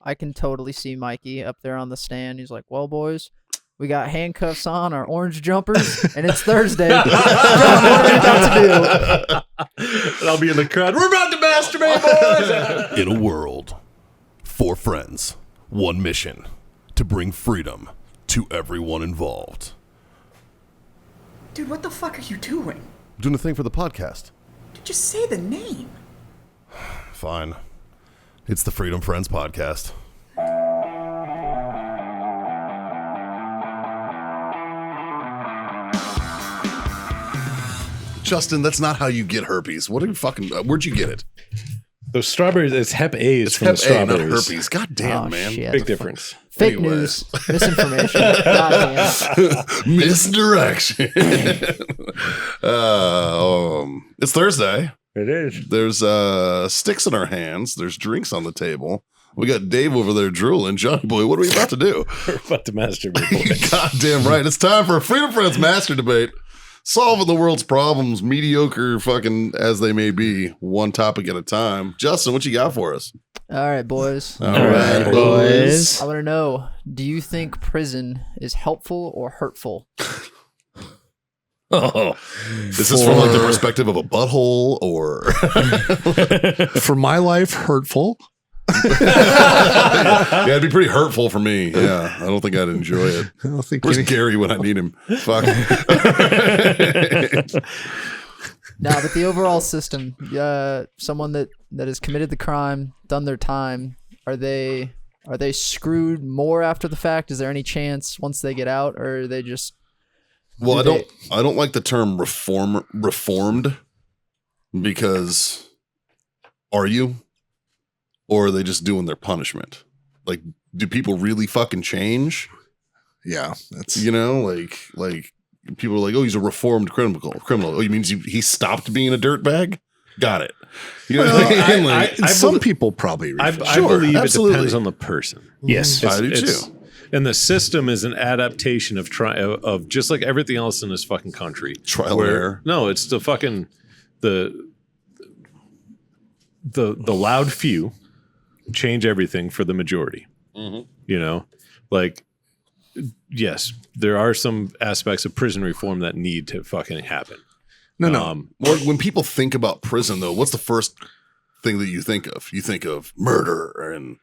I can totally see Mikey up there on the stand. He's like, well, boys, we got handcuffs on, our orange jumpers, and it's Thursday. John, what are we about to do? And I'll be in the crowd. We're about to masturbate, boys! In a world, 4 friends, 1 mission, to bring freedom to everyone involved. Dude, what the fuck are you doing? Doing a thing for the podcast. Dude, just say the name. Fine. It's the Freedom Friends Podcast. Justin, that's not how you get herpes. What are you fucking... where'd you get it? Those strawberries, it's Hep A's It's from Hep the A, not strawberries. herpes. God damn, man. Shit. Big difference. Fake Anyway. news, misinformation. Goddamn. Misdirection. It's Thursday. It is. There's sticks in our hands. There's drinks on the table. We got Dave over there drooling. Johnny boy, what are we about to do? We're about to masturbate, boys. Goddamn right. It's time for a Freedom Friends Master Debate. Solving the world's problems, mediocre fucking as they may be, one topic at a time. Justin, what you got for us? All right, boys. All right, boys. I want to know, do you think prison is helpful or hurtful? Oh, is this from like the perspective of a butthole or? For my life, hurtful. Yeah, it'd be pretty hurtful for me. Yeah, I don't think I'd enjoy it. I don't think Where's Gary when I need him? Fuck. No, but the overall system, someone that has committed the crime, done their time, are they screwed more after the fact? Is there any chance once they get out, or are they just? Well, I don't like the term reformed, because are you? Or are they just doing their punishment? Like, do people really fucking change? Yeah, that's You know, like people are like, oh, he's a reformed criminal. Oh, you mean he stopped being a dirtbag? Got it. You know what I mean? Like, some people probably. I Sure, believe absolutely. it depends on the person. Yes, I do too. And the system is an adaptation of of just like everything else in this fucking country. Trial and error. No, it's the fucking the loud few change everything for the majority. Mm-hmm. You know, like, yes, there are some aspects of prison reform that need to fucking happen. No. Well, when people think about prison, though, what's the first thing that you think of? You think of murder and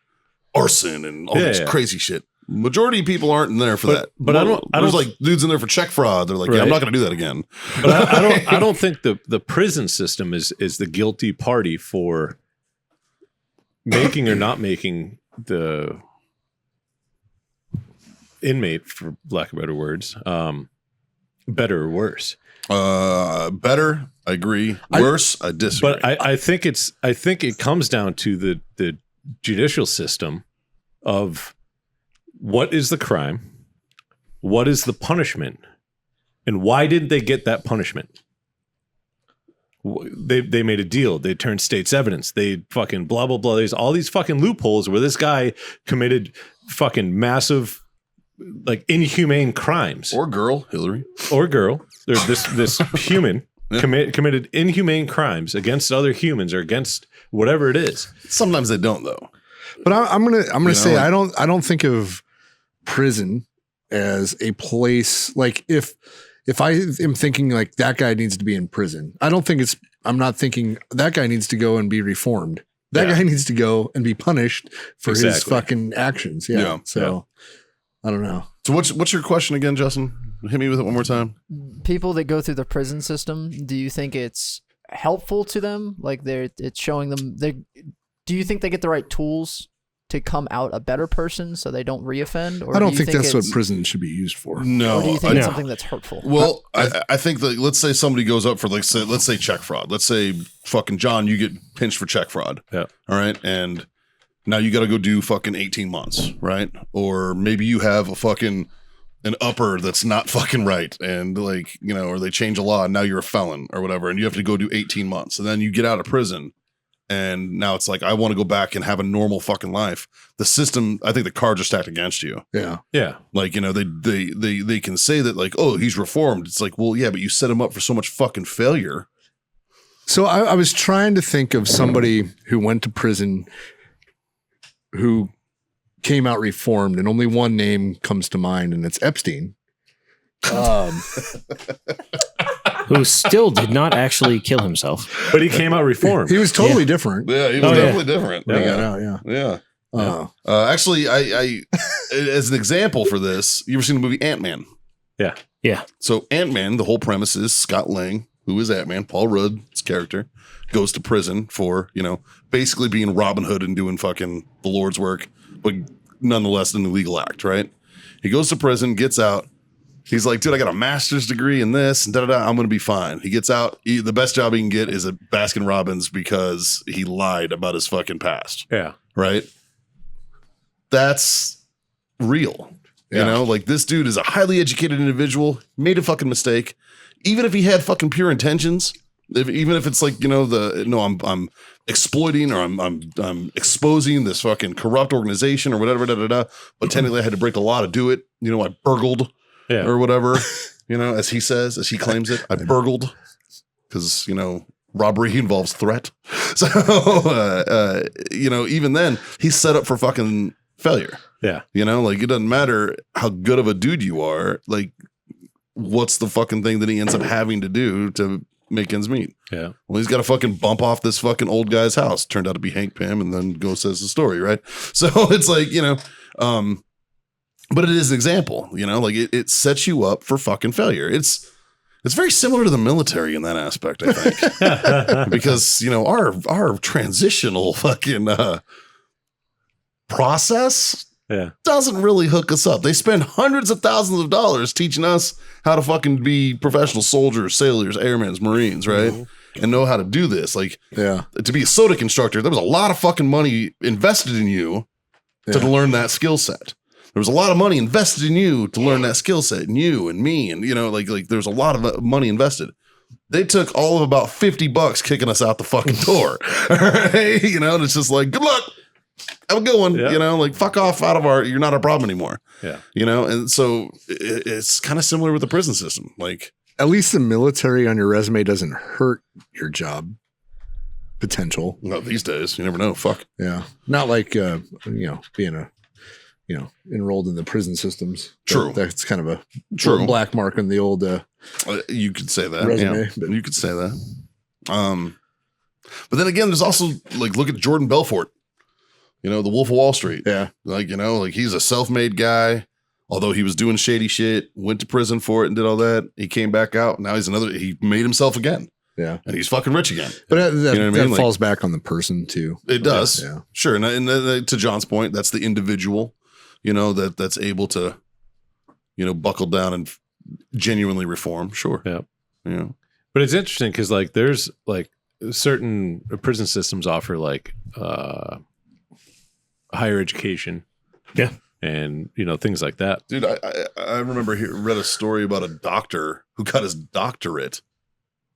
arson and all this crazy shit. Majority of people aren't in there for that. But There's like dudes in there for check fraud. They're like, yeah, I'm not going to do that again. But I don't think the prison system is the guilty party for making or not making the inmate, for lack of better words, better or worse. Better, I agree. Worse, I disagree. But I think it comes down to the judicial system of what is the crime, what is the punishment, and why didn't they get that punishment? They made a deal. They turned state's evidence. They fucking blah, blah, blah. There's all these fucking loopholes where this guy committed fucking massive, like, inhumane crimes. Or girl, Hillary. Or girl. This human committed inhumane crimes against other humans or against whatever it is. Sometimes they don't, though. But I'm gonna say like, I don't think of prison as a place like if I am thinking like that guy needs to be in prison. I'm not thinking that guy needs to go and be reformed. That guy needs to go and be punished for his fucking actions. Yeah. So I don't know. So what's your question again, Justin? Hit me with it one more time. People that go through the prison system, do you think it's helpful to them? Like it's showing them do you think they get the right tools to come out a better person so they don't reoffend? Or I don't think that's what prison should be used for. No. Or do you think it's something that's hurtful? Well, I think that, let's say somebody goes up for, let's say check fraud. Let's say fucking John, you get pinched for check fraud. Yeah. All right. And now you got to go do fucking 18 months. Right. Or maybe you have an upper that's not fucking right. And like, you know, or they change a law and now you're a felon or whatever. And you have to go do 18 months. And then you get out of prison. And now it's like, I want to go back and have a normal fucking life. The system, I think the cards are stacked against you. Yeah. Yeah. Like, you know, they can say that like, oh, he's reformed. It's like, well, yeah, but you set him up for so much fucking failure. So I was trying to think of somebody who went to prison who came out reformed, and only one name comes to mind, and it's Epstein. Who still did not actually kill himself. But he came out reformed. He was totally different. Yeah, he was definitely different. When he got out, yeah. Actually, I as an example for this, you ever seen the movie Ant-Man? Yeah. Yeah. So Ant-Man, the whole premise is Scott Lang, who is Ant-Man, Paul Rudd's character, goes to prison for, basically being Robin Hood and doing fucking the Lord's work, but nonetheless an illegal act, right? He goes to prison, gets out. He's like, dude, I got a master's degree in this and I'm going to be fine. He gets out. The best job he can get is at Baskin Robbins because he lied about his fucking past. Yeah. Right? That's real. Yeah. Like this dude is a highly educated individual, made a fucking mistake. Even if he had fucking pure intentions, even if it's like, I'm exploiting or I'm exposing this fucking corrupt organization or whatever, but technically I had to break the law to do it. I burgled. Yeah. Or whatever, as he says, as he claims it. I burgled because, robbery involves threat. So, even then, he's set up for fucking failure. Yeah. Like it doesn't matter how good of a dude you are. Like, what's the fucking thing that he ends up having to do to make ends meet? Yeah. Well, he's got to fucking bump off this fucking old guy's house. Turned out to be Hank Pym and then goes says the story, right? So it's like, but it is an example, like it sets you up for fucking failure. It's very similar to the military in that aspect, I think, because our transitional fucking process doesn't really hook us up. They spend hundreds of thousands of dollars teaching us how to fucking be professional soldiers, sailors, airmen, Marines, right? Mm-hmm. And know how to do this. Like, to be a Sodic instructor, there was a lot of fucking money invested in you to learn that skill set. There was a lot of money invested in you to learn that skill set, and you and me, and like there's a lot of money invested. They took all of about $50 kicking us out the fucking door. All right? And it's just like, good luck. Have a good one. Yeah. Like fuck off out of you're not a problem anymore. Yeah. And so it's kind of similar with the prison system. Like at least the military on your resume doesn't hurt your job potential. Not these days. You never know. Fuck. Yeah. Not like, being enrolled in the prison systems. True. That's kind of a True black mark on the old you could say that. resume. Yeah. But You could say that. But then again, there's also like look at Jordan Belfort. The Wolf of Wall Street. Yeah. Like he's a self-made guy. Although he was doing shady shit, went to prison for it and did all that. He came back out. Now he made himself again. Yeah. And he's fucking rich again. But that Like, falls back on the person too. It does. Yeah. Sure. And to John's point, that's the individual, that's able to, buckle down and genuinely reform. Sure. Yeah. Yeah. But it's interesting because like there's like certain prison systems offer like higher education. Yeah. and things like that. Dude, I remember read a story about a doctor who got his doctorate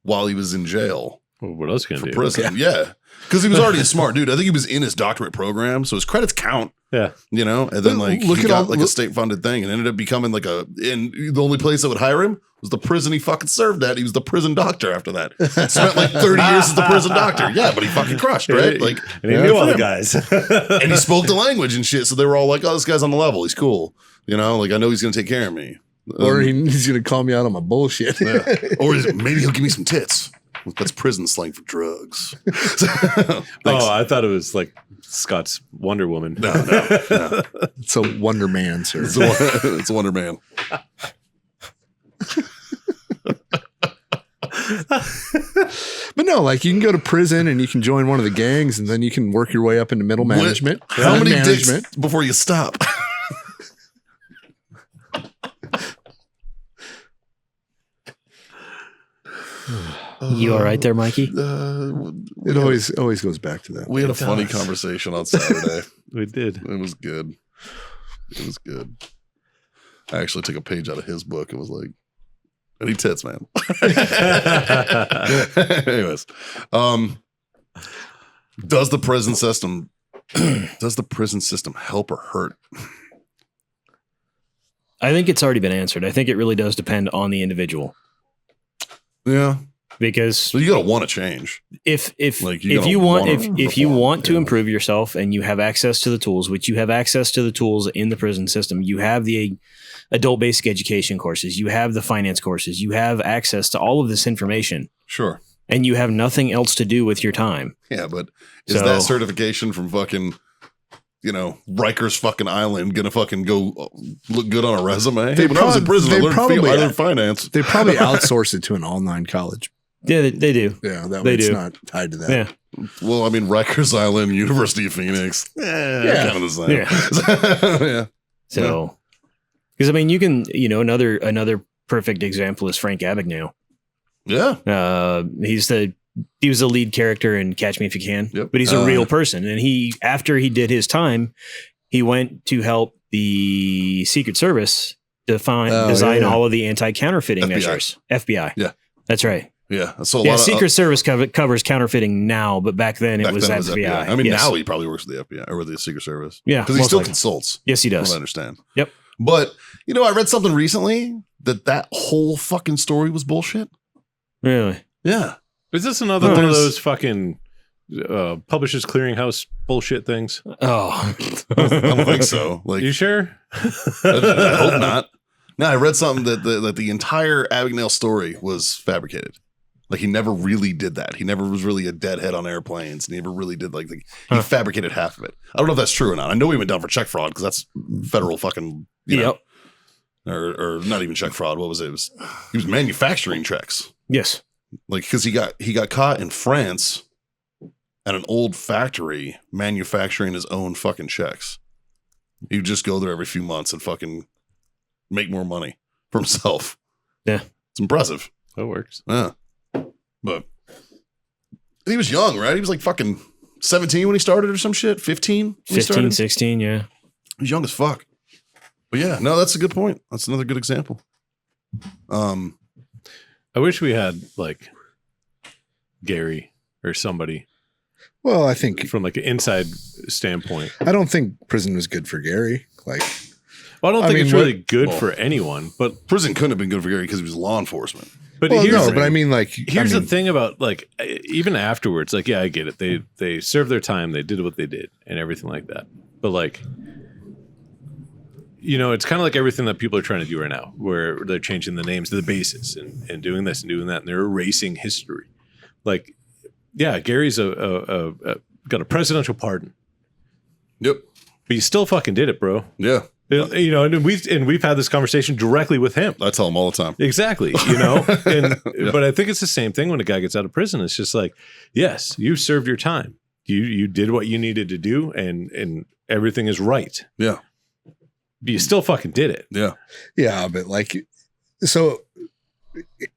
while he was in jail. Well, what else can for do? prison? Yeah, because he was already a smart dude. I think he was in his doctorate program, so his credits count. Yeah, and then like Look he at got all- like a state funded thing, and ended up becoming like and the only place that would hire him was the prison he fucking served at. He was the prison doctor after that. Spent like 30 years as the prison doctor. Yeah, but he fucking crushed, right? Like, and he knew all the guys. and he spoke the language and shit. So they were all like, "Oh, this guy's on the level. He's cool." Like I know he's gonna take care of me, Or he's going to call me out on my bullshit. yeah. Or maybe he'll give me some tits. That's prison slang for drugs. Oh, I thought it was like Scott's Wonder Woman. No. It's a Wonder Man, sir. It's a Wonder Man. But no, like you can go to prison and you can join one of the gangs and then you can work your way up into middle management. How many management? dicks before you stop? You all right there, Mikey? It always goes back to that. We had a funny conversation on Saturday. We did. It was good. It was good. I actually took a page out of his book and was like, any tits, man. Anyways, does the prison system help or hurt? I think it's already been answered. I think it really does depend on the individual. Yeah. because So you gotta want to change. if Like, you if gotta you want wanna if you reform, want to yeah. improve yourself and you have access to the tools, which you have access to the tools in the prison system, you have the adult basic education courses, you have the finance courses, you have access to all of this information, Sure. and you have nothing else to do with your time. Yeah, but is So- that certification from fucking, Rikers fucking Island gonna fucking go look good on a resume? Hey, when I was in prison, I learned finance. They probably outsource it to an all-9 college. Yeah, they do. Yeah, that They way it's do. not tied to that. Yeah. Well, I mean, Rikers Island, University of Phoenix. Yeah. Kind of the same. Yeah. Yeah. So, because I mean, you can, another perfect example is Frank Abagnale. Yeah. He was the lead character in Catch Me If You Can, Yep. but he's a real person. And after he did his time, he went to help the Secret Service design all of the anti-counterfeiting FBI. measures. FBI. Yeah. That's right. Yeah. So Secret Service covers counterfeiting now, but back then it was FBI. I mean, Yes. now he probably works with the FBI or with the Secret Service. Yeah, Because he most still likely. consults. Yes, he From what does. I understand. Yep. But, I read something recently that whole fucking story was bullshit. Really? Yeah. Is this another No, one of there's- those fucking Publishers Clearinghouse bullshit things? Oh. I don't think so. Like, You sure? I hope not. No, I read something that the entire Abagnale story was fabricated. Like, he never really did that. He never was really a deadhead on airplanes. And he never really did he fabricated half of it. I don't know if that's true or not. I know he went down for check fraud because that's federal fucking, Yep. or not even check fraud. What was it? He was manufacturing checks. Yes. Like, because he got caught in France at an old factory manufacturing his own fucking checks. He would just go there every few months and fucking make more money for himself. Yeah. It's impressive. That works. Yeah. But he was young, right? He was like fucking 17 when he started or some shit. 15 when he 15, started. 16, yeah. He was young as fuck. But yeah, no, that's a good point. That's another good example. I wish we had like Gary or somebody Well, I think from like an inside standpoint. I don't think prison was good for Gary. Like, Well, I don't I think mean, it's really what- good well- for anyone, but Prison couldn't have been good for Gary because he was law enforcement. well, here's no, the but I mean, like, Here's the thing about like even afterwards, like, yeah, I get it. They served their time, they did what they did, and everything like that. But like, it's kind of like everything that people are trying to do right now, where they're changing the names of the bases and doing this and doing that, and they're erasing history. Like, yeah, Gary's got a presidential pardon, Yep. but you still fucking did it, bro. Yeah. And we've had this conversation directly with him. I tell him all the time. Exactly, but I think it's the same thing when a guy gets out of prison. It's just like, yes, you served your time. You did what you needed to do, and everything is right. Yeah. But you still fucking did it. Yeah. yeah, but like, so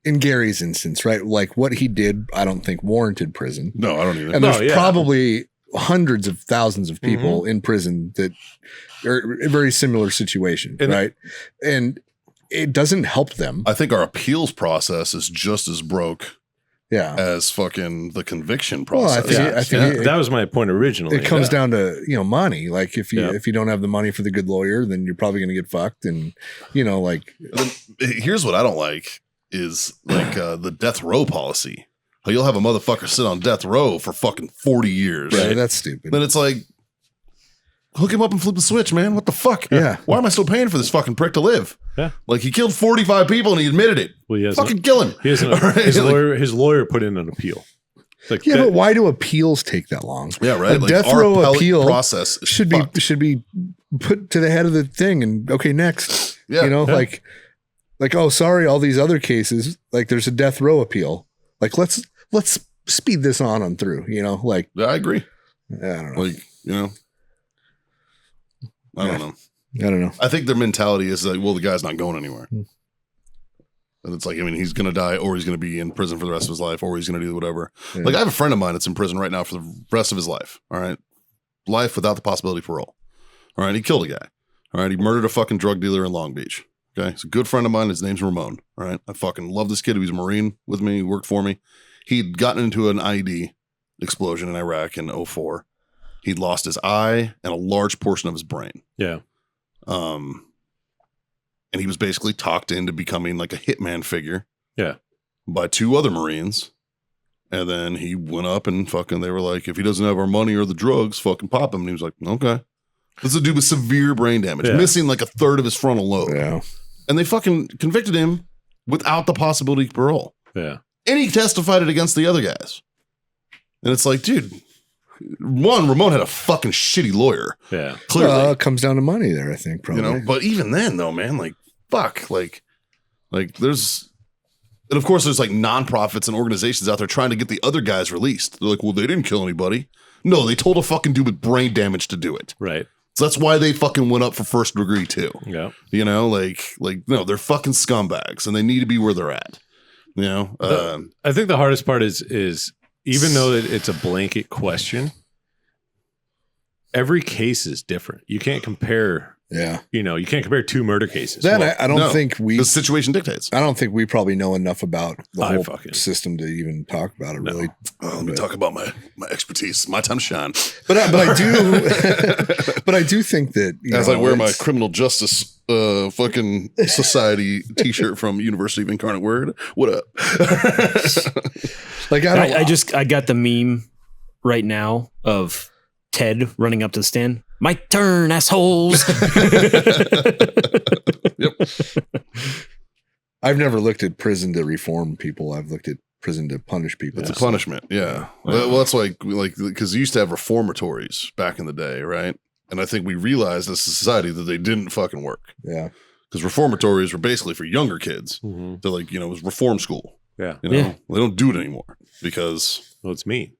in Gary's instance, right? Like, what he did, I don't think warranted prison. No, I don't even. And No, there's yeah. probably hundreds of thousands of people in prison that are in a very similar situation, And- right? And it doesn't help them. I think our appeals process is just as broke Yeah. as fucking the conviction Well, I process. think, I think That was my point originally. it comes down to, money. Like, if Yeah. you don't have the money for the good lawyer, then you're probably going to get fucked. And, like, And then, here's what I don't like is like the death row policy. How you'll have a motherfucker sit on death row for fucking 40 years. yeah, that's stupid. Then it's like, hook him up and flip the switch, man. What the fuck? Yeah. Why am I still paying for this fucking prick to live? Yeah. Like, he killed 45 people and he admitted it. Well, he has Fucking kill him. he has All right? his lawyer put in an appeal. Like, yeah, that- but why do appeals take that long? Yeah, right. A Like, death our row appellate appeal process is should fucked. be put to the head of the thing and okay, next. Yeah. You know, Yeah. like, oh, sorry, all these other cases, like there's a death row appeal. Like, let's speed this on through, like, Yeah, I agree. I don't know. Like, I don't know. I don't know. I think their mentality is like, well, the guy's not going anywhere. Hmm. And it's like, I mean, he's going to die or he's going to be in prison for the rest of his life or he's going to do whatever. Yeah. Like, I have a friend of mine that's in prison right now for the rest of his life. All right. Life without the possibility of parole. All right. He killed a guy. All right. He murdered a fucking drug dealer in Long Beach. Okay. He's a good friend of mine. His name's Ramon. All right. I fucking love this kid. He was a Marine with me. He worked for me. He'd gotten into an IED explosion in Iraq in 2004. He'd lost his eye and a large portion of his brain. yeah. And he was basically talked into becoming like a hitman figure. Yeah. by 2 other Marines. And then he went up and fucking, they were like, if he doesn't have our money or the drugs, fucking pop him. And he was like, okay. This is a dude with severe brain damage, missing like a third of his frontal lobe. Yeah. And they fucking convicted him without the possibility of parole. Yeah. And he testified it against the other guys. And it's like, dude, one, Ramon had a fucking shitty lawyer. Yeah. Clearly. Well, it comes down to money there, I think, probably. You know, but even then though, man, like, fuck, like there's, and of course there's like nonprofits and organizations out there trying to get the other guys released. They're like, well, they didn't kill anybody. No, they told a fucking dude with brain damage to do it. Right. So that's why they fucking went up for first degree too. Yeah. You know, like no, they're fucking scumbags and they need to be where they're at. You know, I think the hardest part is even though it's a blanket question, every case is different. You can't compare. Yeah. You know, you can't compare 2 murder cases. Then Well, I don't think we. the situation dictates. I don't think we probably know enough about the I whole fucking- system to even talk about it. No. Really. Let me talk about my expertise. My time to shine. But I do. But I do think that As I wear my it's- criminal justice fucking society T-shirt from University of Incarnate Word. What up? like I got the meme right now of Ted running up to the stand. My turn, assholes. Yep. I've never looked at prison to reform people. I've looked at prison to punish people. It's a punishment. Yeah. Well, that's like because you used to have reformatories back in the day, right? And I think we realized as a society that they didn't fucking work. Yeah. Because reformatories were basically for younger kids. Mhm. They're like, it was reform school. Yeah. You know, Yeah. they don't do it anymore because Well, it's me.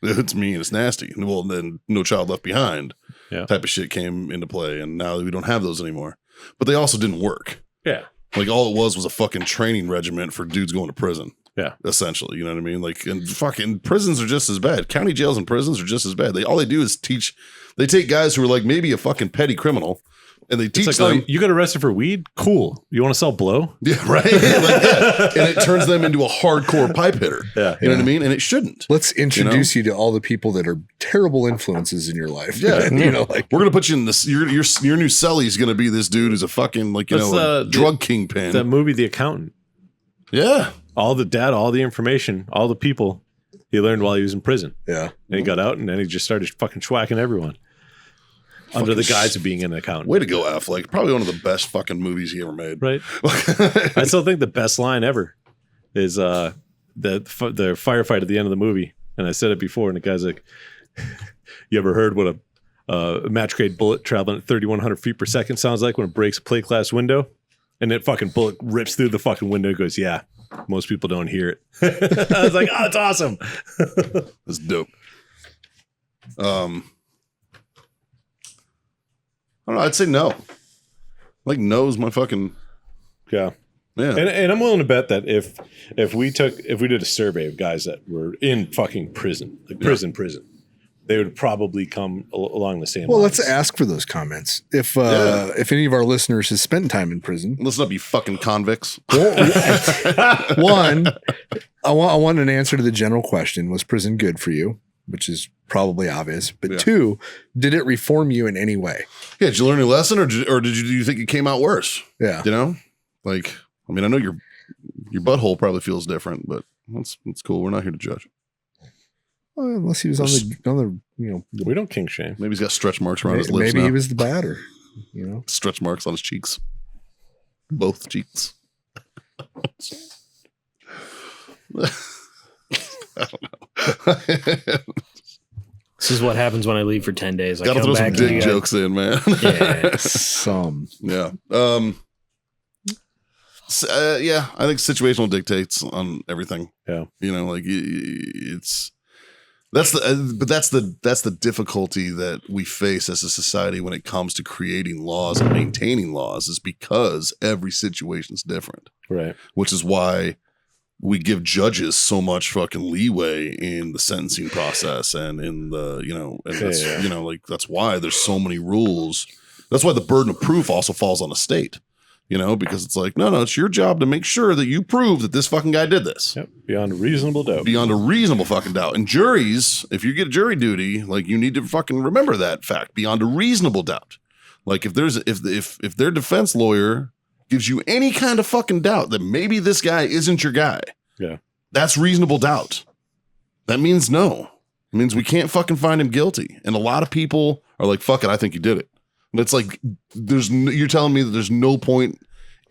it's mean, it's nasty. Well, then No Child Left Behind Yeah. type of shit came into play, and now we don't have those anymore. But they also didn't work. Yeah. Like all it was a fucking training regiment for dudes going to prison. Yeah. Essentially, you know what I mean? Like, and fucking prisons are just as bad. County jails and prisons are just as bad. All they do is teach. They take guys who are like maybe a fucking petty criminal, and they teach It's like, them. oh, you got arrested for weed? Cool. You want to sell blow? Yeah, right. Like, yeah. And it turns them into a hardcore pipe hitter. Yeah. You know what I mean? And it shouldn't. Let's introduce you to all the people that are terrible influences in your life. Yeah, you know, like we're gonna put you in this. Your new cellie is gonna be this dude who's a fucking like That's, a drug kingpin. That movie, The Accountant. Yeah, All the data, all the information, all the people he learned while he was in prison. yeah. And he got out and then he just started fucking schwacking everyone. Under the guise of being an accountant. way to go, Affleck. Probably one of the best fucking movies he ever made. Right. I still think the best line ever is the firefight at the end of the movie. And I said it before, and the guy's like, you ever heard what a match grade bullet traveling at 3,100 feet per second sounds like when it breaks a plate glass window? And that fucking bullet rips through the fucking window and goes, yeah, most people don't hear it. I was like, oh, it's awesome. That's dope. I don't know. I'd say no. Like no's my fucking Yeah. yeah. And I'm willing to bet that if we did a survey of guys that were in fucking prison, like prison, they would probably come along the same Well, lines. let's ask for those comments. If any of our listeners has spent time in prison, Listen up, you fucking convicts. one, I want an answer to the general question: was prison good for you? Which is probably obvious. But Yeah. 2, did it reform you in any way? Yeah, did you learn a lesson, or do you think it came out worse? Yeah. You know, like I mean, I know your butthole probably feels different, but that's cool. We're not here to judge. Well, unless he was on the we don't kink shame. Maybe he's got stretch marks around his lips. maybe now. he was the batter. Stretch marks on his cheeks, both cheeks. I don't know. This is what happens when I leave for 10 days. I Got to come throw some back and you dick got- jokes in, man. Yeah. Some. Yeah. Yeah, I think situational dictates on everything. Yeah. You know, like that's the difficulty that we face as a society when it comes to creating laws and maintaining laws, is because every situation's different, Right. which is why we give judges so much fucking leeway in the sentencing process and in the, and that's, that's why there's so many rules. That's why the burden of proof also falls on the state, because it's like, no, it's your job to make sure that you prove that this fucking guy did this. Yep. Beyond a reasonable doubt. Beyond a reasonable fucking doubt. And juries, if you get jury duty, like you need to fucking remember that fact, beyond a reasonable doubt. Like if their defense lawyer gives you any kind of fucking doubt that maybe this guy isn't your guy, Yeah. That's reasonable doubt. That means no. It means we can't fucking find him guilty. And a lot of people are like, fuck it, I think you did it. And it's like, you're telling me that there's no point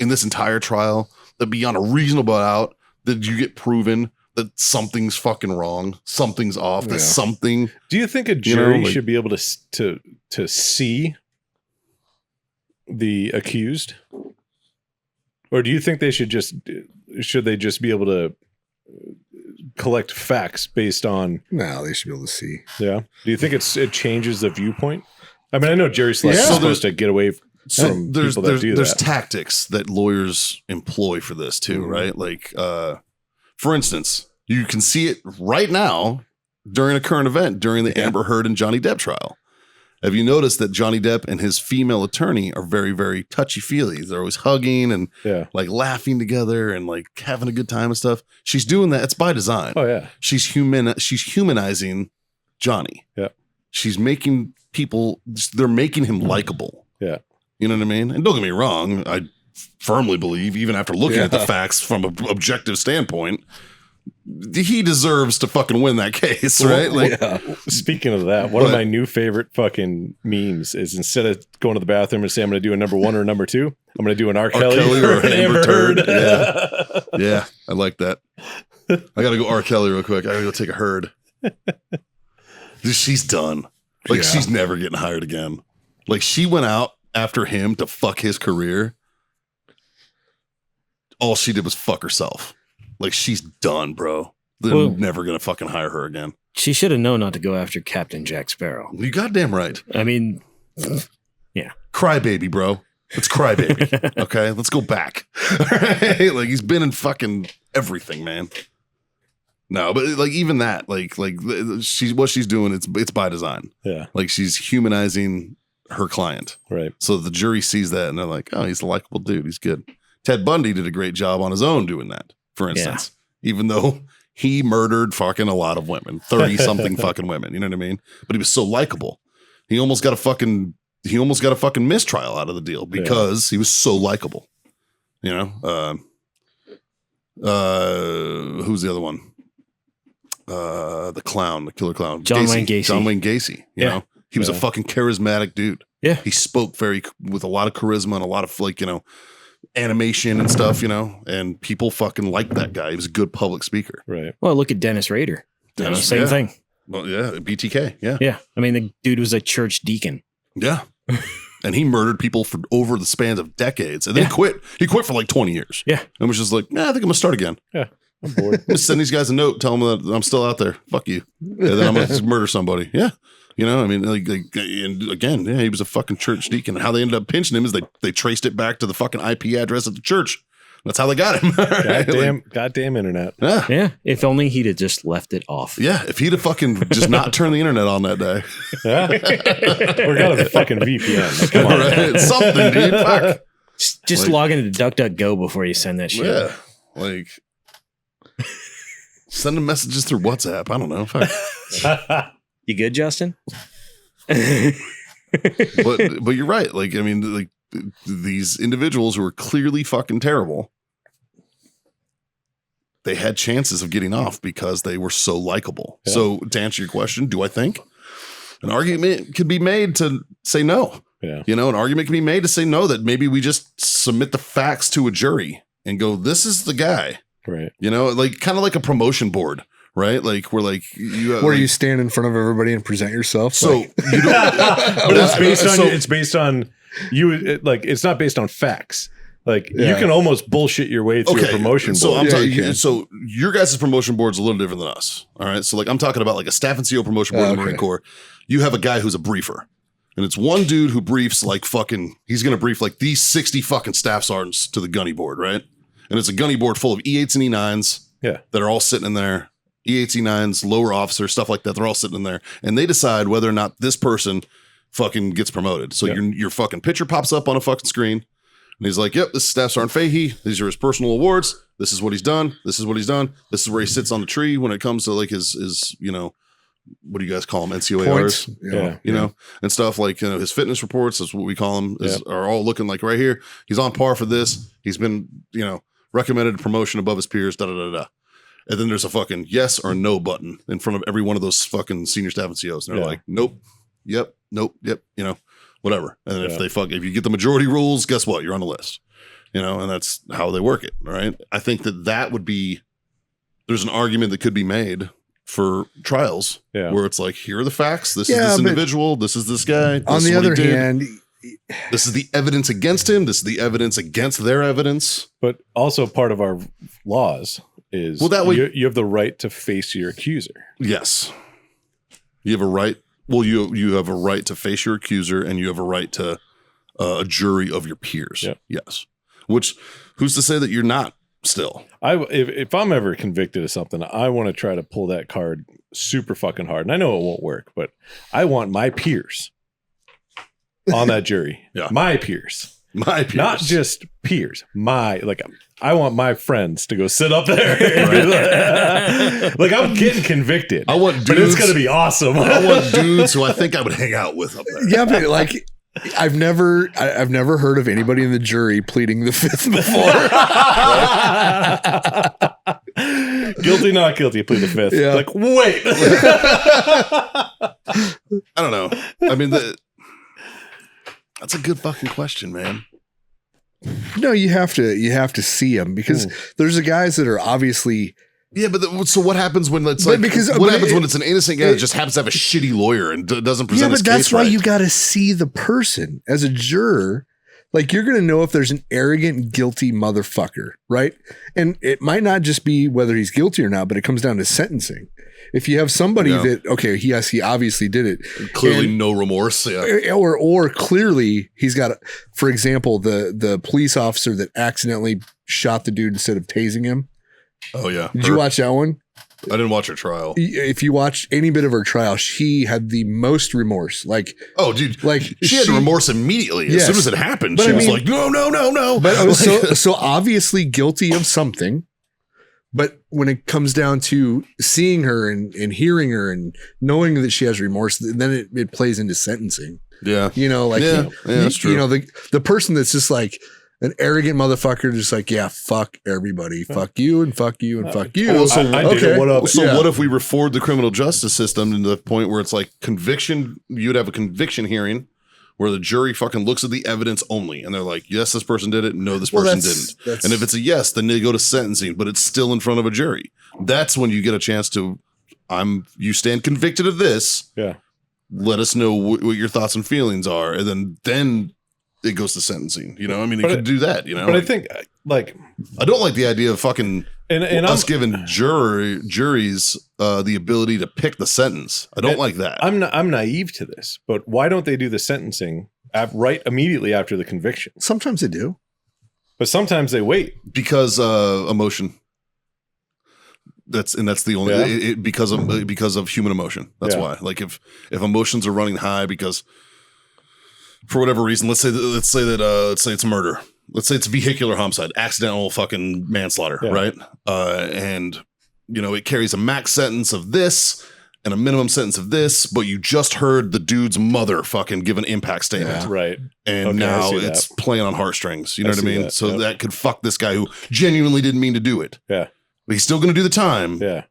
in this entire trial that beyond a reasonable doubt that you get proven that something's fucking wrong, something's off, that something. Do you think a jury should be able to see the accused? Or do you think they should they just be able to collect facts based on? No, they should be able to see. Yeah. Do you think it changes the viewpoint? I mean, I know Jerry Selection is supposed to get away from there's people that do there's that. tactics that lawyers employ for this too, right? Like, for instance, you can see it right now during a current event during the Amber Heard and Johnny Depp trial. Have you noticed that Johnny Depp and his female attorney are very, very touchy-feely? They're always hugging and like laughing together and like having a good time and stuff. She's doing that. It's by design. Oh yeah. She's humanizing Johnny. Yeah. She's making people, they're making him likable. Yeah. You know what I mean? And don't get me wrong, I firmly believe, even after looking at the facts from an objective standpoint, he deserves to fucking win that case, right? Like, Speaking of that, one of my new favorite fucking memes is instead of going to the bathroom and say I'm going to do a number 1 or number 2, I'm going to do an R. Kelly or an Amber Heard. Yeah, I like that. I got to go R. Kelly real quick. I got to go take a Heard. She's done. Like, she's never getting hired again. Like, she went out after him to fuck his career. All she did was fuck herself. Like, she's done, bro. They're never going to fucking hire her again. She should have known not to go after Captain Jack Sparrow. You goddamn right. I mean, yeah. Crybaby, bro. It's Crybaby. Okay? Let's go back. All right? Like, he's been in fucking everything, man. No, but like even that, like what she's doing, it's by design. Yeah. Like, she's humanizing her client. Right. So the jury sees that and they're like, oh, he's a likable dude. He's good. Ted Bundy did a great job on his own doing that, for instance. Even though he murdered fucking a lot of women, 30-something fucking women. You know what I mean? But he was so likable. He almost got a fucking mistrial out of the deal because he was so likable. You know? Who's the other one? The clown, the killer clown. Wayne Gacy. John Wayne Gacy. You know? He was a fucking charismatic dude. Yeah. He spoke with a lot of charisma and a lot of, like, you know, animation and stuff, you know, and people fucking liked that guy. He was a good public speaker. Right. Well, look at Dennis Rader. Same thing. Well, yeah, BTK. Yeah. Yeah. I mean, the dude was a church deacon. Yeah. And he murdered people for over the spans of decades and then quit. He quit for like 20 years. Yeah. And was just like, I think I'm going to start again. Yeah. I'm bored. I'm going to send these guys a note, tell them that I'm still out there. Fuck you. And then I'm going to murder somebody. Yeah. You know, I mean, like, and again, he was a fucking church deacon. And how they ended up pinching him is they traced it back to the fucking IP address at the church. That's how they got him. Goddamn internet. Yeah. Yeah. If only he'd have just left it off. Yeah. If he'd have fucking just not turned the internet on that day. Or got a fucking VPN. Come on. Right? Something, dude. Fuck. Just Like- log into DuckDuckGo before you send that shit. Yeah. Like, sending messages through WhatsApp. I don't know. Fuck. You good, Justin? But you're right. Like, I mean, like, these individuals who are clearly fucking terrible, they had chances of getting off because they were so likable. Yeah. So to answer your question, do I think an argument could be made to say no? Yeah. You know, an argument can be made to say no, that maybe we just submit the facts to a jury and go, this is the guy. Right. You know, like kind of like a promotion board, right? Like we're like Where you stand in front of everybody and present yourself. So like, you don't, But it's based on you. It's not based on facts. Like you can almost bullshit your way through a promotion so board. I'm Yeah, talking. you can. So your guys' promotion board's a little different than us. All right. So like I'm talking about like a staff and CO promotion board in the Marine Corps. You have a guy who's a briefer, and it's one dude who briefs like fucking. He's gonna brief like these 60 fucking staff sergeants to the gunny board, right? And it's a gunny board full of E8s and E9s. Yeah. That are all sitting in there. E8s, E9s, lower officers, stuff like that. They're all sitting in there, and they decide whether or not this person fucking gets promoted. So your fucking picture pops up on a fucking screen. And he's like, yep, this is Staff Sergeant Fahey. These are his personal awards. This is what he's done. This is what he's done. This is where he sits on the tree when it comes to like his you know, what do you guys call them? NCOARs, points. you know, and stuff like, you know, his fitness reports, that's what we call them, are all looking like right here. He's on par for this. He's been, you know, recommended promotion above his peers, da da da da. And then there's a fucking yes or no button in front of every one of those fucking senior staff and COs. And they're like, nope, yep, nope, yep, whatever. And then if you get the majority rules, guess what? You're on the list, and that's how they work it. Right. I think that would be, there's an argument that could be made for trials where it's like, here are the facts. This is this individual. This is this guy. On the other hand, this is the evidence against him. This is the evidence against their evidence. But also part of our laws is that way you have the right to face your accuser. Yes. You have a right. Well, you have a right to face your accuser, and you have a right to a jury of your peers. Yep. Yes. Which, who's to say that you're not still? If I'm ever convicted of something, I want to try to pull that card super fucking hard. And I know it won't work, but I want my peers on that jury. Yeah. My peers. Not just peers. I want my friends to go sit up there. Like, I'm getting convicted. I want dudes, but it's going to be awesome. I want dudes who I think I would hang out with up there. Yeah, but like, I've never heard of anybody in the jury pleading the fifth before. Guilty, not guilty, plead the fifth. Yeah. Like, wait. I don't know. I mean, that's a good fucking question, man. No, you have to see them because there's the guys that are obviously. Yeah, but so what happens when it's like? What happens when it's an innocent guy that just happens to have a shitty lawyer and doesn't present his case right? Yeah, but that's why you got to see the person as a juror. Like, you're going to know if there's an arrogant, guilty motherfucker, right? And it might not just be whether he's guilty or not, but it comes down to sentencing. If you have somebody that, okay, he obviously did it. Clearly no remorse. Yeah. Or clearly he's got, for example, the police officer that accidentally shot the dude instead of tasing him. Oh, yeah. Did you watch that one? I didn't watch her trial. If you watch any bit of her trial, she had the most remorse. Like, oh, dude, like she had remorse immediately as soon as it happened. But she was like, no. But so obviously guilty of something. But when it comes down to seeing her and hearing her and knowing that she has remorse, then it plays into sentencing. Yeah, that's true. The person that's just like an arrogant motherfucker, just like, yeah, fuck everybody, fuck you and fuck you and fuck you. Well, what if we reformed the criminal justice system to the point where it's like conviction? You'd have a conviction hearing where the jury fucking looks at the evidence only, and they're like, yes, this person did it. No, this person didn't. And if it's a yes, then they go to sentencing, but it's still in front of a jury. That's when you get a chance to, you stand convicted of this. Yeah. Let us know what your thoughts and feelings are, and then it goes to sentencing. I mean, it could do that. But I think, like, I don't like the idea of fucking and us giving juries the ability to pick the sentence. I don't like that. I'm naive to this, but why don't they do the sentencing right immediately after the conviction? Sometimes they do, but sometimes they wait because emotion. That's the only because of human emotion. That's why. Like, if emotions are running high because for whatever reason, let's say it's murder. Let's say it's vehicular homicide, accidental fucking manslaughter, right? And it carries a max sentence of this and a minimum sentence of this, but you just heard the dude's mother fucking give an impact statement, right? And now it's playing on heartstrings. You know what I mean? So that could fuck this guy who genuinely didn't mean to do it. Yeah, but he's still going to do the time. Yeah,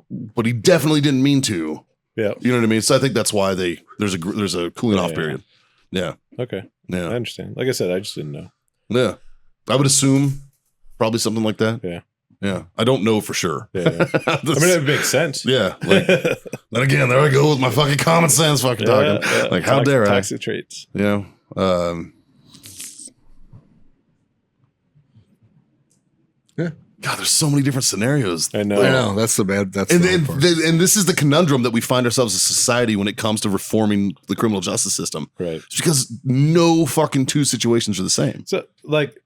but he definitely didn't mean to. Yeah, you know what I mean? So I think that's why there's a cooling off period. Yeah. Okay. Yeah. I understand. Like I said, I just didn't know. Yeah. I would assume probably something like that. Yeah. Yeah. I don't know for sure. Yeah. I mean, it makes sense. Yeah. Like, then again, there I go with my fucking common sense fucking talking. Yeah. Like, how dare I? Toxic traits. Yeah. Yeah. God, there's so many different scenarios. I know. That's the bad. That's and the this is the conundrum that we find ourselves as a society when it comes to reforming the criminal justice system. Right. It's because no fucking two situations are the same. So, like,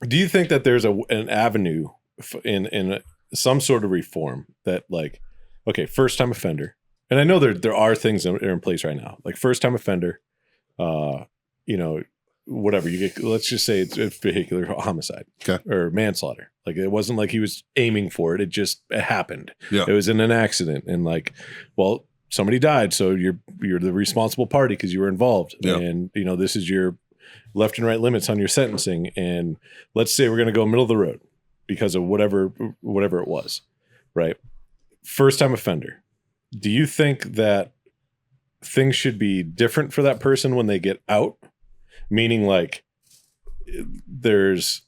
do you think that there's an avenue in some sort of reform that, like, okay, first time offender, and I know there are things that are in place right now, like first time offender, whatever you get, let's just say it's vehicular homicide, or manslaughter. Like, it wasn't like he was aiming for it. It happened. Yeah. It was in an accident, and like, well, somebody died, so you're the responsible party because you were involved. Yeah. And this is your left and right limits on your sentencing. And let's say we're going to go middle of the road because of whatever it was. right? First time offender. Do you think that things should be different for that person when they get out? Meaning like there's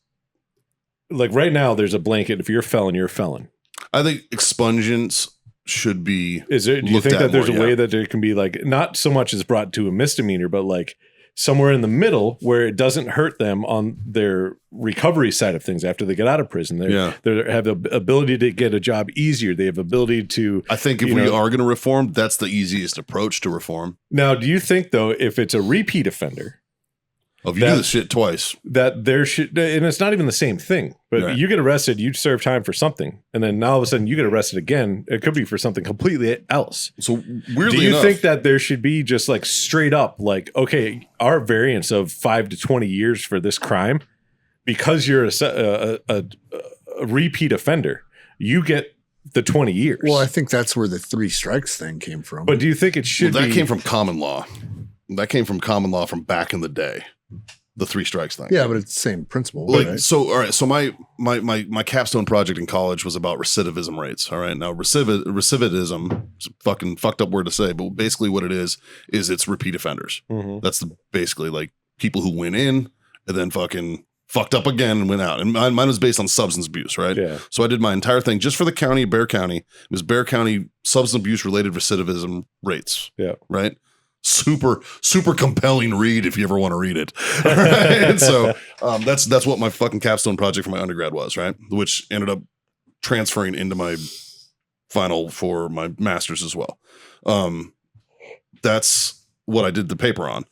like right now there's a blanket. If you're a felon, you're a felon. I think expungence should be. Is there? Do you think that there's a way that there can be like not so much as brought to a misdemeanor, but like somewhere in the middle where it doesn't hurt them on their recovery side of things after they get out of prison? They have the ability to get a job easier. They have ability to. I think if we are going to reform, that's the easiest approach to reform. Now, do you think though, if it's a repeat offender? If you do this shit twice, that there should, and it's not even the same thing, but you get arrested, you serve time for something, and then now all of a sudden you get arrested again. It could be for something completely else. So weirdly do you enough, think that there should be just like straight up, like, okay, our variance of 5 to 20 years for this crime, because you're a repeat offender, you get the 20 years. Well, I think that's where the 3 strikes thing came from. But do you think it should that be? came from common law. That came from common law from back in the day. The 3 strikes thing. Yeah, but it's the same principle. Like, right? so, all right. So my capstone project in college was about recidivism rates. All right. Now recidivism is a fucking fucked up word to say, but basically what it is it's repeat offenders. Mm-hmm. That's basically like people who went in and then fucking fucked up again and went out. And mine was based on substance abuse, right? Yeah. So I did my entire thing just for the county, Bexar County. It was Bexar County substance abuse related recidivism rates. Yeah. Right. Super compelling read if you ever want to read it. Right? And so that's what my fucking capstone project for my undergrad was, right? Which ended up transferring into my final for my master's as well. That's what I did the paper on.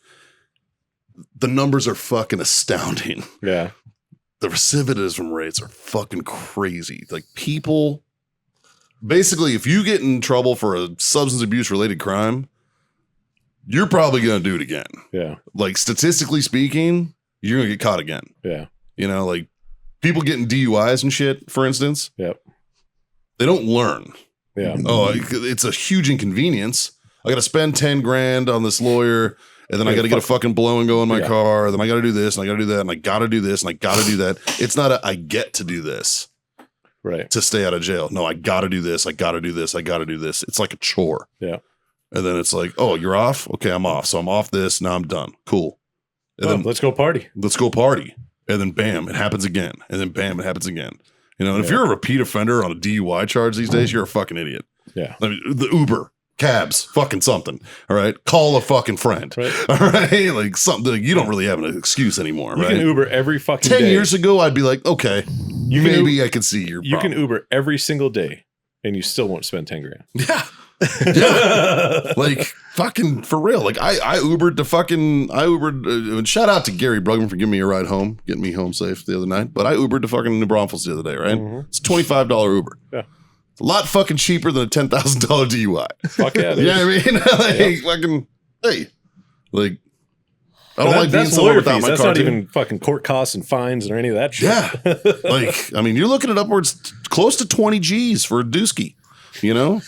The numbers are fucking astounding. Yeah. The recidivism rates are fucking crazy. Like people, basically, if you get in trouble for a substance abuse related crime, you're probably going to do it again. Yeah. Like statistically speaking, you're going to get caught again. Yeah. You know, like people getting DUIs and shit, for instance. Yep. They don't learn. Yeah. Oh, it's a huge inconvenience. I got to spend 10 grand on this lawyer, and then I got to get a fucking blow and go in my car. And then I got to do this and I got to do that. And I got to do this and I got to do that. It's not I get to do this. Right. To stay out of jail. No, I got to do this. I got to do this. I got to do this. It's like a chore. Yeah. And then it's like, oh, you're off? Okay, I'm off. So I'm off this. Now I'm done. Cool. And then let's go party. Let's go party. And then bam, it happens again. And then bam, it happens again. You know, and if you're a repeat offender on a DUI charge these days, you're a fucking idiot. Yeah. I mean, the Uber, cabs, fucking something. All right. Call a fucking friend. Right. All right. Like something, like, you don't really have an excuse anymore. You right? can Uber every fucking 10 day. years ago, I'd be like, okay, maybe I could see your You problem. can Uber every single day and you still won't spend 10 grand. Yeah. Yeah. Like fucking for real. Like I Ubered and shout out to Gary Brugman for giving me a ride home, getting me home safe the other night. But I Ubered to fucking New Braunfels the other day, right? Mm-hmm. It's a $25 Uber. Yeah. It's a lot fucking cheaper than a $10,000 DUI. Fuck yeah. You know what I mean? Like fucking hey. Like I don't like being somewhere without my car. That's not even fucking court costs and fines or any of that shit. Yeah. Like, I mean, you're looking at upwards close to 20 G's for a dooski, you know?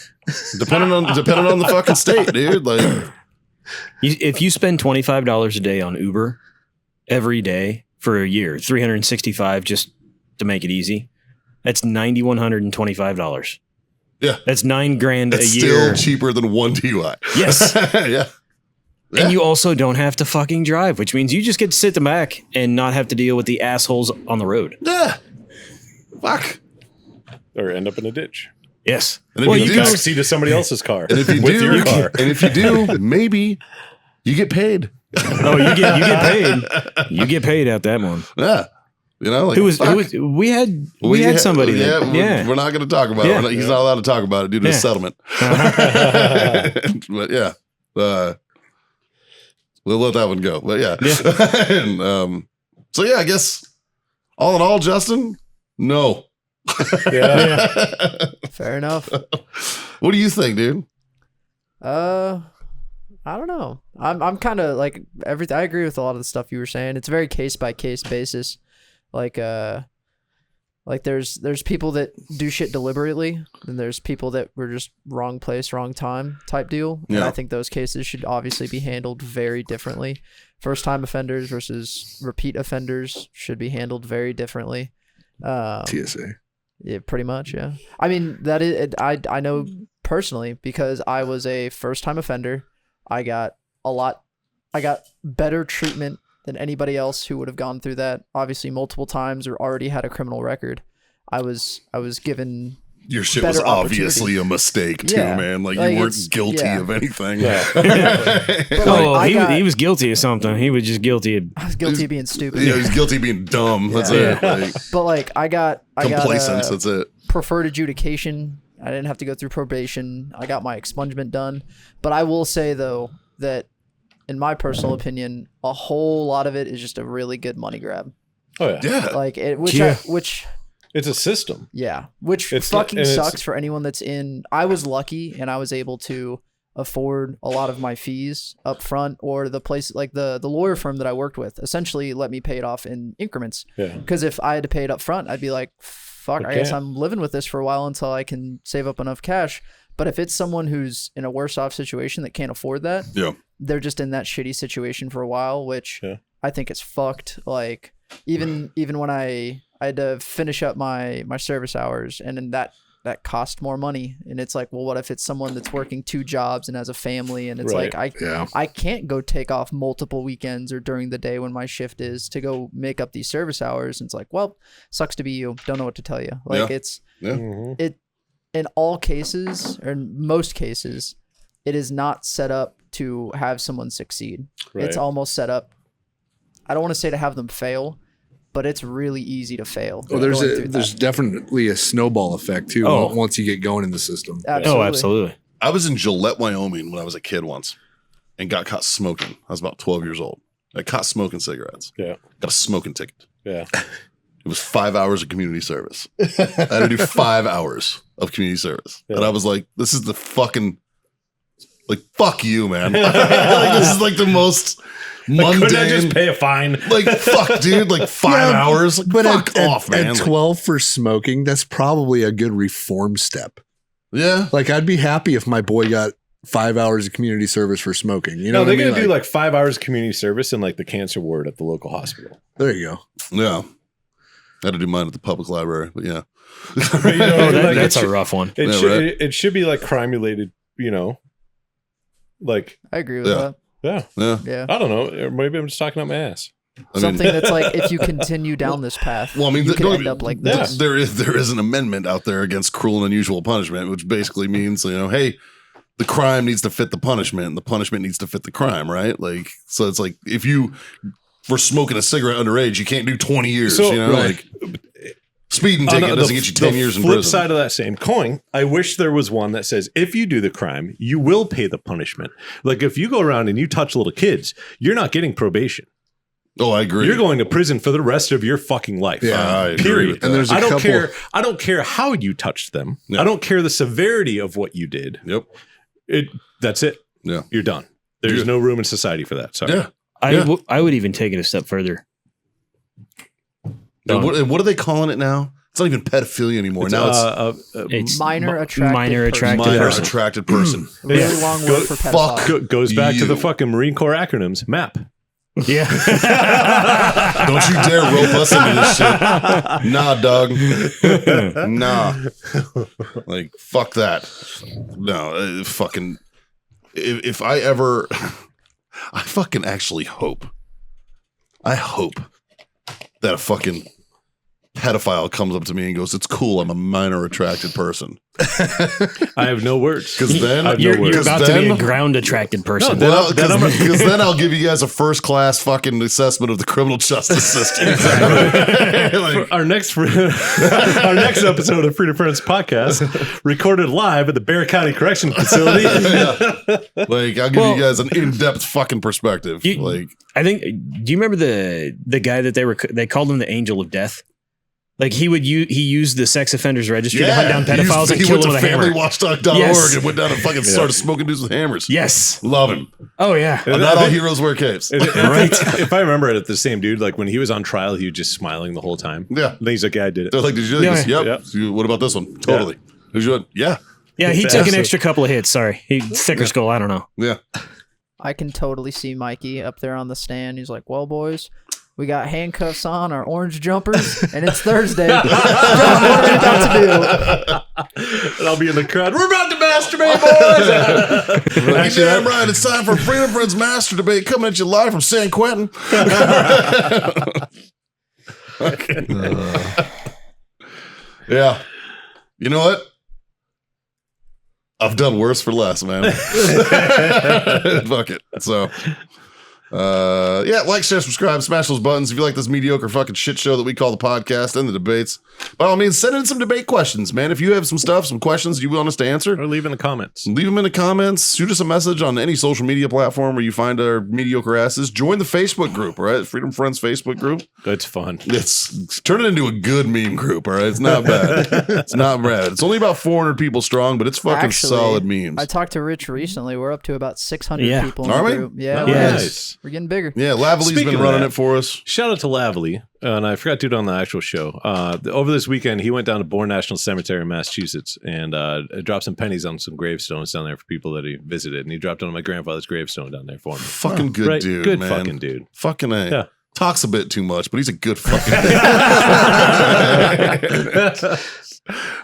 Depending on the fucking state, dude. Like, if you spend $25 a day on Uber every day for a year, 365 just to make it easy, that's $9,125. yeah, That's $9,000 it's a year. still cheaper than one DUI. Yes. Yeah. And you also don't have to fucking drive, which means you just get to sit in the back and not have to deal with the assholes on the road. Yeah. Fuck. Or end up in a ditch. Yes. And if Well, you you do, Backseat to somebody else's car. and if you with do, your car. and if you do, maybe you get paid. Oh, you get paid. You get paid out that one. Yeah. You know, like We had somebody that, we're not going to talk about it. He's not allowed to talk about it due to the settlement. But yeah, we'll let that one go. But yeah. And, so yeah, I guess all in all, Justin, no. Yeah. Fair enough. What do you think, dude? I don't know. I'm kind of like everything. I agree with a lot of the stuff you were saying. It's a very case by case basis. Like there's people that do shit deliberately, and there's people that were just wrong place, wrong time type deal. And Yeah. I think those cases should obviously be handled very differently. First time offenders versus repeat offenders should be handled very differently. TSA. Yeah, pretty much. Yeah. I mean, that is. I know personally because I was a first time offender. I got better treatment than anybody else who would have gone through that. Obviously, multiple times or already had a criminal record. I was given. Your shit was better obviously a mistake too, Yeah. man. Like Like, you weren't it's- guilty yeah. of anything. But, Oh, I he was guilty of something. He was just guilty of. was guilty of being stupid. Yeah, he's guilty of being dumb. That's Yeah. it. Like, But like I got complacence. That's it. preferred adjudication. I didn't have to go through probation. I got my expungement done. But I will say though that in my personal opinion, a whole lot of it is just a really good money grab. Oh yeah. Yeah. Like it, Yeah. which It's a system. yeah, which It's not- fucking and it's- sucks for anyone that's in. I was lucky and I was able to afford a lot of my fees up front, or the place like the lawyer firm that I worked with essentially let me pay it off in increments. Yeah. Because if I had to pay it up front, I'd be like, fuck, I guess I'm living with this for a while until I can save up enough cash. But if it's someone who's in a worse off situation that can't afford that, Yeah. they're just in that shitty situation for a while, which Yeah. I think is fucked. Like even when I had to finish up my service hours, and then that cost more money. And it's like, well, what if it's someone that's working 2 jobs and has a family, and it's Right. like I can't go take off multiple weekends or during the day when my shift is to go make up these service hours. And it's like, well, sucks to be you. Don't know what to tell you. Like Yeah. it's Yeah. it in all cases, or in most cases, it is not set up to have someone succeed. It's Right. almost set up, I don't want to say to have them fail, but it's really easy to fail. Well, going through there's that. definitely a snowball effect too. Oh. Once you get going in the system. Absolutely. Oh, absolutely. I was in Gillette, Wyoming when I was a kid once and got caught smoking. I was about 12 years old. I caught smoking cigarettes. Yeah. Got a smoking ticket. Yeah. It was 5 hours of community service. I had to do 5 hours of community service. Yeah. And I was like, this is the fucking, like, fuck you, man. Like, this is like the most Like, couldn't I just mundane. pay a fine? Like, fuck, dude. Like, 5 hours. Like, But fuck off, man. At Like, 12 for smoking, that's probably a good reform step. yeah. Like I'd be happy if my boy got 5 hours of community service for smoking. You know, No, what they're I mean? gonna do like 5 hours of community service in like the cancer ward at the local hospital. there you go. Yeah. I had to do mine at the public library, but yeah. You know, Oh, like, that's it a should- rough one. It Yeah, should right. it should be like crime related, you know. Like I agree with Yeah. that. yeah, Yeah. Yeah. I don't know. Or maybe I'm just talking out my ass. I mean- Something that's like, if you continue down this path, Well, I mean, you could don't- end up like Yeah. this. there is an amendment out there against cruel and unusual punishment, which basically means, you know, hey, the crime needs to fit the punishment, and the punishment needs to fit the crime, right? Like, so it's like if you for smoking a cigarette underage, you can't do 20 years. So- you know, Right. like speeding ticket doesn't get you 10 years in flip prison. side of that same coin, I wish there was one that says if you do the crime, you will pay the punishment. Like if you go around and you touch little kids, you're not getting probation. Oh, I agree. You're going to prison for the rest of your fucking life. Yeah, I agree Period. with that. And there's a I don't couple- care. I don't care how you touched them. Yeah. I don't care the severity of what you did. Yep. That's it. Yeah. You're done. There's Yeah. no room in society for that. Sorry. Yeah. I I would even take it a step further. And what are they calling it now? It's not even pedophilia anymore. It's, Now it's It's Minor mi- attracted minor person. attracted minor person. attracted person. Really Yeah. long Go- word for fuck. pedophile. goes back to the You. fucking Marine Corps acronyms. MAP. Yeah. Don't you dare rope us into this shit. Nah, dog. Nah. Like, fuck that. No, fucking. If I ever. I fucking actually hope. I hope that a fucking pedophile comes up to me and goes, "It's cool. I'm a minor attracted person." I have no words. Because then. I have no You're words. about to be a ground attracted person. No, Well, Then I'm- because then I'll give you guys a first class fucking assessment of the criminal justice system. Like, Our next our next episode of Freedom Friends podcast recorded live at the Bear County Correction Facility. like, I'll give Well- you guys an in-depth fucking perspective. You- Like, I think. Do you remember the guy that they called him the Angel of Death? Like he used the sex offenders registry to hunt down pedophiles and he kill went them to with a hammer. familywatchdog.org Yes. and went down and fucking started smoking dudes with hammers. Yes. Love him. Oh yeah. Not all heroes wear capes. Right. If I remember it, the same dude, like when he was on trial, he was just smiling the whole time. Yeah. And he's like, yeah, I did it. They're like, did you do this? Yeah. Yep. So what about this one? Totally. Did you? Yeah. Yeah. He It's took an acid. extra couple of hits. Sorry. He thicker skull. I don't know. Yeah. I can totally see Mikey up there on the stand. He's like, well, boys, We got handcuffs on, our orange jumpers, and it's Thursday. John, what are we about to do? And I'll be in the crowd. We're about to masturbate, boys. You're damn right. It's time for Freedom Friends Master Debate coming at you live from San Quentin. Yeah. You know what? I've done worse for less, man. Fuck it. So, yeah, like, share, subscribe, smash those buttons. If you like this mediocre fucking shit show that we call the podcast and the debates, by all means, send in some debate questions, man. If you have some questions you want us to answer, Or leave in the comments. leave them in the comments. Shoot us a message on any social media platform where you find our mediocre asses. Join the Facebook group, all right? Freedom Friends Facebook group. It's fun. It's turn it into a good meme group, all right? It's not bad. It's not bad. It's only about 400 people strong, but it's fucking Actually, solid memes. I talked to Rich recently. We're up to about 600 Yeah. people in Are the we? group. Yeah, Oh, we're, nice. we're getting bigger. Yeah, Lavely's Speaking been of running that- it for us. Shout out to Lavely, and I forgot to do it on the actual show. Over this weekend, he went down to Bourne National Cemetery in Massachusetts and dropped some pennies on some gravestones down there for people that he visited. And he dropped on my grandfather's gravestone down there for me. Fucking good Right, dude, good man. fucking dude. Fucking A. Yeah. Talks a bit too much, but he's a good fucking dude.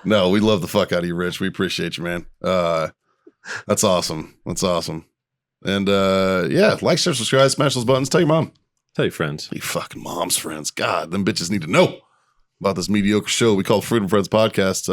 No, we love the fuck out of you, Rich. We appreciate you, man. That's awesome. That's awesome. And yeah, like, share, subscribe, smash those buttons. Tell your mom. Tell your friends. Be fucking mom's friends. God, them bitches need to know about this mediocre show we call Freedom Friends Podcast.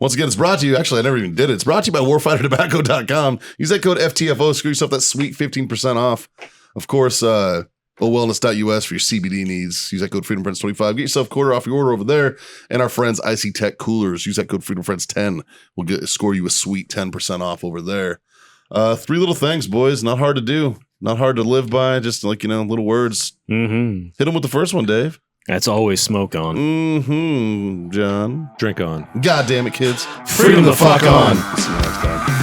Once again, it's brought to you. Actually, I never even did it. It's brought to you by warfightertobacco.com. Use that code FTFO. Screw yourself that sweet 15% off. Of course, wellness.us for your CBD needs. Use that code Freedom Friends 25. Get yourself a quarter off your order over there. And our friends, IC Tech Coolers. Use that code Freedom Friends 10. We'll score you a sweet 10% off over there. 3 little things, boys. Not hard to do. Not hard to live by. Just like, little words. Mm-hmm. Hit them with the first one, Dave. That's always smoke on. John. Drink on. God damn it, kids. Freedom the fuck on. See you next time.